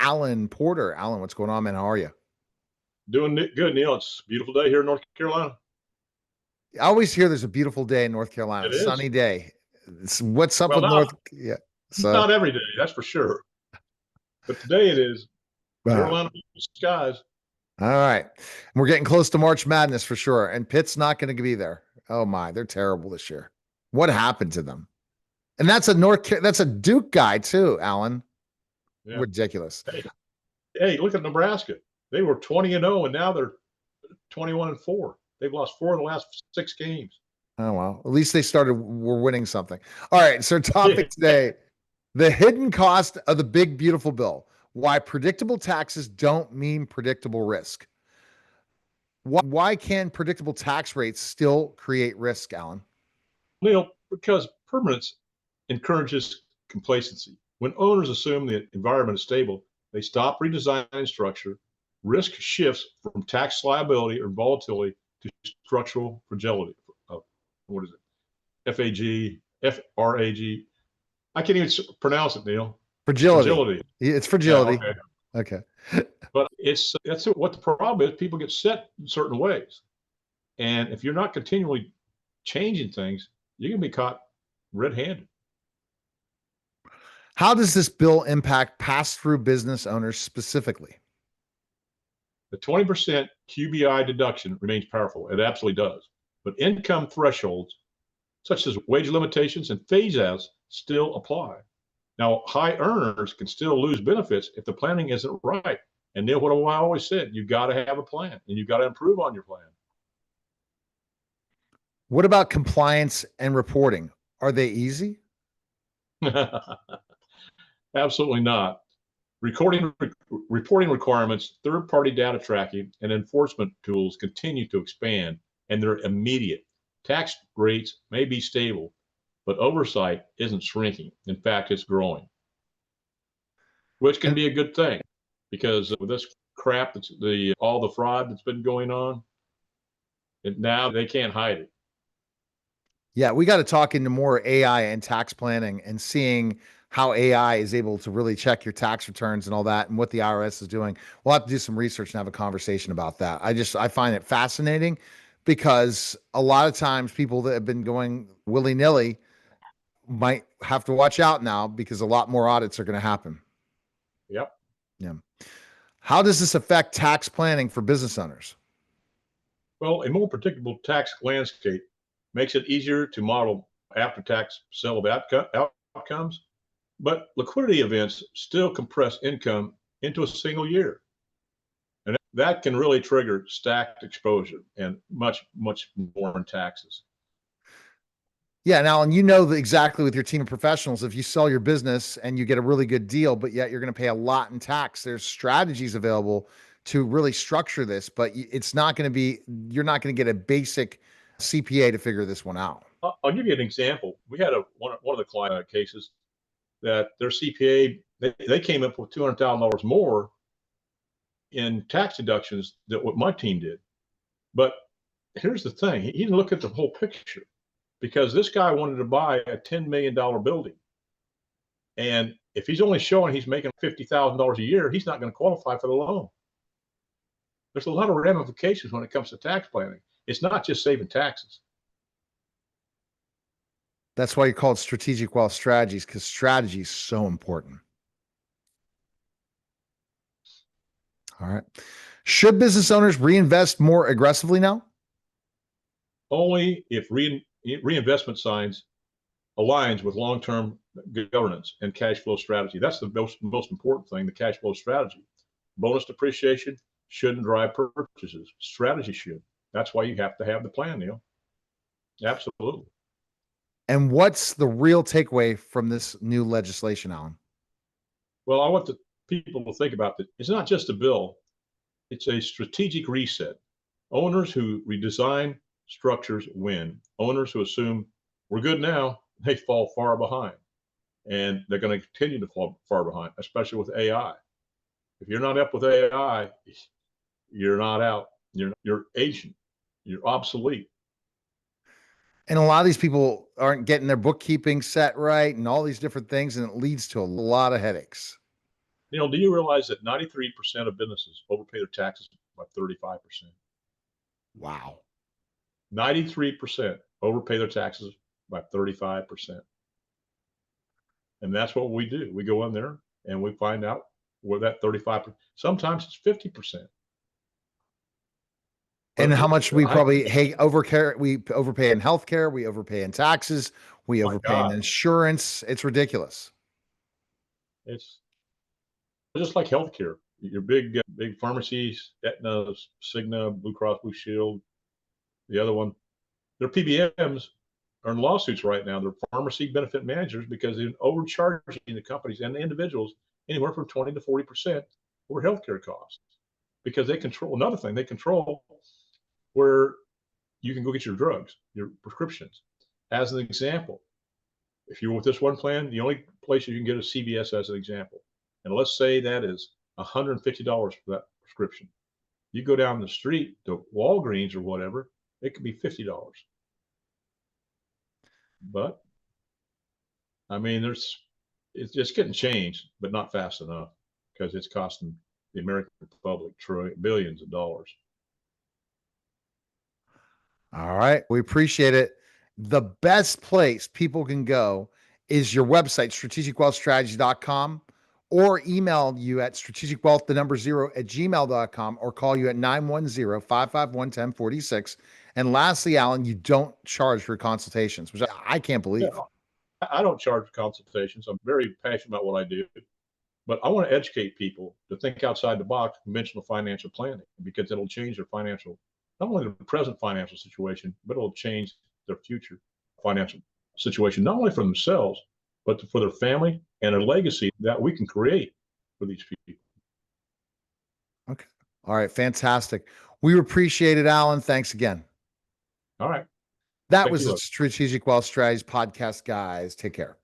Alan Porter. Alan, what's going on, man? How are you? Doing good, Neil. It's a beautiful day here in North Carolina. I always hear there's a beautiful day in North It Carolina, is. sunny day. What's up Well, with not North? Yeah. So, not every day, that's for sure. But today it is uh, Carolina skies. all right. We're getting close to March Madness for sure. And Pitt's not going to be there. Oh my, they're terrible this year. What happened to them? And that's a Duke guy too, Alan. Yeah. Ridiculous. Hey, look at Nebraska. They were 20-0, and now they're 21-4. They've lost 4 of the last 6 games. Oh well. At least we're winning something. All right. So Yeah. topic today, the hidden cost of the big beautiful bill. Why predictable taxes don't mean predictable risk. Why can predictable tax rates still create risk, Alan? Neil, because permanence encourages complacency. When owners assume the environment is stable, they stop redesigning structure. Risk shifts from tax liability or volatility to structural fragility. What is it? FAG, FRAG. I can't even pronounce it, Neil. Fragility. Fragility. It's Yeah, fragility. okay. Okay. But that's what the problem is. People get set in certain ways. And if you're not continually changing things, you're going to be caught red handed. How does this bill impact pass-through business owners specifically? The 20% QBI deduction remains powerful. It absolutely does. But income thresholds, such as wage limitations and phase outs, still apply. Now, high earners can still lose benefits if the planning isn't right. And Neil, what I always said, you got to have a plan and you got to improve on your plan. What about compliance and reporting? Are they easy? Absolutely not. Reporting requirements, third-party data tracking, and enforcement tools continue to expand, and they're immediate. Tax rates may be stable, but oversight isn't shrinking. In fact, it's growing, which can And be a good thing because with this crap that's the all the fraud that's been going on, now they can't hide it. yeah, we got to talk into more AI and tax planning and seeing how AI is able to really check your tax returns and all that and what the IRS is doing. We'll have to do some research and have a conversation about that. I find it fascinating because a lot of times people that have been going willy-nilly might have to watch out now because a lot more audits are going to happen. Yep. Yeah. How does this affect tax planning for business owners? Well, a more predictable tax landscape makes it easier to model after-tax sale of outcomes, but liquidity events still compress income into a single year. And that can really trigger stacked exposure and much, much more in taxes. Yeah, and Alan, you know exactly with your team of professionals, if you sell your business and you get a really good deal, but yet you're going to pay a lot in tax, there's strategies available to really structure this, but it's not going to be, you're not going to get a basic CPA to figure this one out. I'll give you an example. We had one of the client cases that their CPA, they came up with $200,000 more in tax deductions than what my team did. But here's the thing, he didn't look at the whole picture because this guy wanted to buy a $10 million building. And if he's only showing he's making $50,000 a year, he's not going to qualify for the loan. There's a lot of ramifications when it comes to tax planning. It's not just saving taxes. That's why you call it strategic wealth strategies, because strategy is so important. All right. Should business owners reinvest more aggressively now? Only if reinvestment signs aligns with long-term governance and cash flow strategy. That's the most important thing, the cash flow strategy. Bonus depreciation shouldn't drive purchases. Strategy should. That's why you have to have the plan, Neil. Absolutely. And what's the real takeaway from this new legislation, Alan? Well, I want the people to think about that. It's not just a bill, it's a strategic reset. Owners who redesign structures win. Owners who assume we're good now, they fall far behind. And they're going to continue to fall far behind, especially with AI. If you're not up with AI, you're not out. You're ancient. You're obsolete. And a lot of these people aren't getting their bookkeeping set right and all these different things, and it leads to a lot of headaches. Do you realize that 93% of businesses overpay their taxes by 35%? Wow. 93% overpay their taxes by 35%. And that's what we do. We go in there and we find out where that 35%, sometimes it's 50%. And But how much we I, probably we overpay in healthcare, we overpay in taxes, we my overpay in God, insurance. It's ridiculous. it's just like healthcare. Your big pharmacies, Aetna, Cigna, Blue Cross Blue Shield, the other one, their PBMs are in lawsuits right now. They're pharmacy benefit managers because they're overcharging the companies and the individuals anywhere from 20 to 40% over healthcare costs because they control another thing. They control where you can go get your drugs, your prescriptions. As an example, if you're with this one plan, the only place you can get is CVS as an example. And let's say that is $150 for that prescription. You go down the street to Walgreens or whatever, it could be $50. But I mean, it's just getting changed, but not fast enough because it's costing the American public billions of dollars. All right. We appreciate it. The best place people can go is your website, strategicwealthstrategy.com, or email you at strategicwealth, the number 0 at gmail.com, or call you at 910-551-1046. And lastly, Alan, you don't charge for consultations, which I can't Yeah, believe. I don't charge consultations. I'm very passionate about what I do, but I want to educate people to think outside the box, conventional financial planning, because it'll change their financial, not only their present financial situation, but it'll change their future financial situation, not only for themselves, but for their family and a legacy that we can create for these people. Okay. All right. Fantastic. We appreciate it, Alan. Thanks again. All right. That Thank was you, the Luke. Strategic Wealth Strategies podcast, guys. Take care.